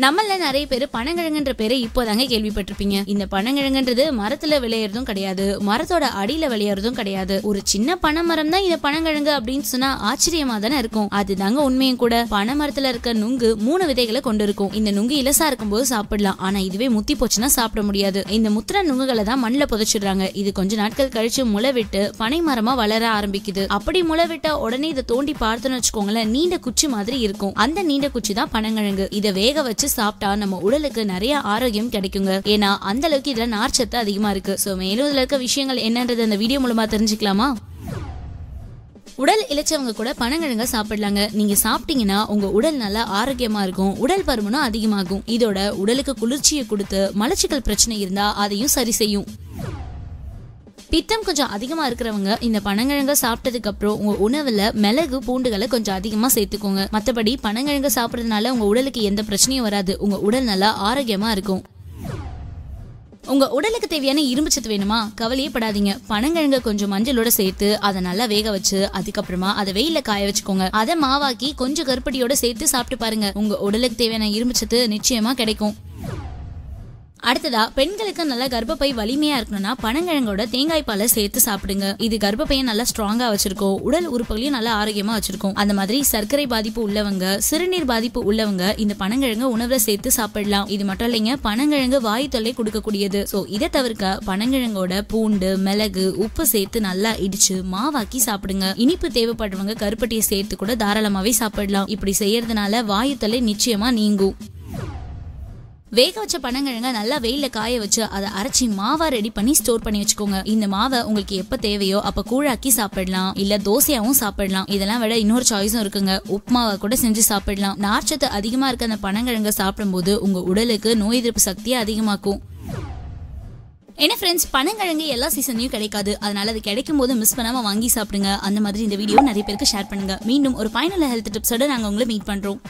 நம்மள நிறைய பேர் பனங்கிழங்குன்ற பேரை இப்போதாங்க கேள்விப்பட்டிருப்பீங்க. இந்த பனங்கிழங்குன்றது மரத்துல விளையறதும் கிடையாது, மரத்தோட அடியில விளையறதும் கிடையாது. ஒரு சின்ன பனை மரம் தான் இந்த பனங்கிழங்கு அப்படின்னு சொன்னா ஆச்சரியமா தானே இருக்கும். அதுதாங்க உண்மையும் கூட. பனை மரத்துல இருக்க நுங்கு 3 விதைகளை கொண்டு இருக்கும். இந்த நுங்கு இலசா இருக்கும்போது சாப்பிடலாம், ஆனா இதுவே முத்தி போச்சுன்னா சாப்பிட முடியாது. இந்த முத்திர நுங்குகளை தான் மண்ணில் புதைச்சிடுறாங்க. இது கொஞ்ச நாட்கள் கழிச்சு முளை விட்டு பனை மரமா வளர ஆரம்பிக்குது. அப்படி முளை விட்ட உடனே இதை தோண்டி பார்த்தோன்னு வச்சுக்கோங்களேன், நீண்ட குச்சி மாதிரி இருக்கும். அந்த நீண்ட குச்சி தான் பனங்கிழங்கு. இதை வேக வச்சு சாப்பிட்டா நம்ம உடலுக்கு நிறைய ஆரோக்கியம் கிடைக்குங்க. ஏன்னா அந்த அளவுக்கு இதுல நார்ச்சத்து அதிகமா இருக்கு. சோ மேலும் இதுல இருக்க விஷயங்கள் என்னன்றது இந்த வீடியோ மூலமா தெரிஞ்சுக்கலாமா? உடல் இளைச்சவங்க கூட பனங்கிழங்க சாப்பிடலாங்க. நீங்க சாப்பிட்டீங்கன்னா உங்க உடல் நல்லா ஆரோக்கியமா இருக்கும், உடல் பருமனும் அதிகமாகும். இதோட உடலுக்கு குளிர்ச்சியை கொடுத்து மலச்சிக்கல் பிரச்சனை இருந்தா அதையும் சரி செய்யும். பித்தம் கொஞ்சம் அதிகமா இருக்கிறவங்க இந்த பனங்கிழங்க சாப்பிட்டதுக்கு அப்புறம் உங்க உணவுல மிளகு பூண்டுகளை கொஞ்சம் அதிகமா சேர்த்துக்கோங்க. மற்றபடி பனங்கிழங்க சாப்பிட்றதுனால உங்க உடலுக்கு எந்த பிரச்சனையும் வராது. உங்க உடல் நல்லா ஆரோக்கியமா இருக்கும். உங்க உடலுக்கு தேவையான இரும்பு சத்து வேணுமா? கவலையே படாதீங்க. பனங்கிழங்க கொஞ்சம் மஞ்சளோட சேர்த்து அதை நல்லா வேக வச்சு அதுக்கப்புறமா அதை வெயில காய வச்சுக்கோங்க. அதை மாவாக்கி கொஞ்சம் கருப்பட்டியோட சேர்த்து சாப்பிட்டு பாருங்க. உங்க உடலுக்கு தேவையான இரும்பு சத்து நிச்சயமா கிடைக்கும். அடுத்ததா, பெண்களுக்கு நல்ல கர்ப்பப்பை வலிமையா இருக்கணும்னா பனங்கிழங்கோட தேங்காய் பாலை சேர்த்து சாப்பிடுங்க. இது கர்ப்பப்பையை நல்லா ஸ்ட்ராங்கா வச்சிருக்கோம், உடல் உறுப்புகளையும் நல்லா ஆரோக்கியமா வச்சிருக்கும். அந்த மாதிரி சர்க்கரை பாதிப்பு உள்ளவங்க, சிறுநீர் பாதிப்பு உள்ளவங்க இந்த பனங்கிழங்க உணவுல சேர்த்து சாப்பிடலாம். இது மட்டும் இல்லைங்க, பனங்கிழங்கு வாயு தொல்லை கொடுக்கக்கூடியது. சோ இதை தவிர்க்க பனங்கிழங்கோட பூண்டு, மிளகு, உப்பு சேர்த்து நல்லா இடிச்சு மாவாக்கி சாப்பிடுங்க. இனிப்பு தேவைப்படுறவங்க கருப்பட்டியை சேர்த்து கூட தாராளமாவே சாப்பிடலாம். இப்படி செய்யறதுனால வாயு தொல்லை நிச்சயமா நீங்கும். வேக வச்ச பனங்கிழங்க நல்லா வெயில காய வச்சு அதை அரைச்சி மாவா ரெடி பண்ணி ஸ்டோர் பண்ணி வச்சுக்கோங்க. இந்த மாவை உங்களுக்கு எப்ப தேவையோ அப்ப கூழாக்கி சாப்பிடலாம், இல்ல தோசையாவும் சாப்பிடலாம். இதெல்லாம் விட இன்னொரு சாய்ஸும் இருக்குங்க, உப்புமாவை கூட செஞ்சு சாப்பிடலாம். நார்ச்சத்து அதிகமா இருக்க அந்த பனங்கிழங்க சாப்பிடும்போது உங்க உடலுக்கு நோய் எதிர்ப்பு சக்தியை அதிகமாக்கும். என்ன ஃப்ரெண்ட்ஸ், பனங்கிழங்கு எல்லா சீசன்லயும் கிடைக்காது, அதனால அது கிடைக்கும் போது மிஸ் பண்ணாம வாங்கி சாப்பிடுங்க. அந்த மாதிரி இந்த வீடியோ நிறைய பேருக்கு ஷேர் பண்ணுங்க. மீண்டும் ஒரு பயனுள்ள ஹெல்த் டிப்ஸோட நாங்க உங்களை மீட் பண்றோம்.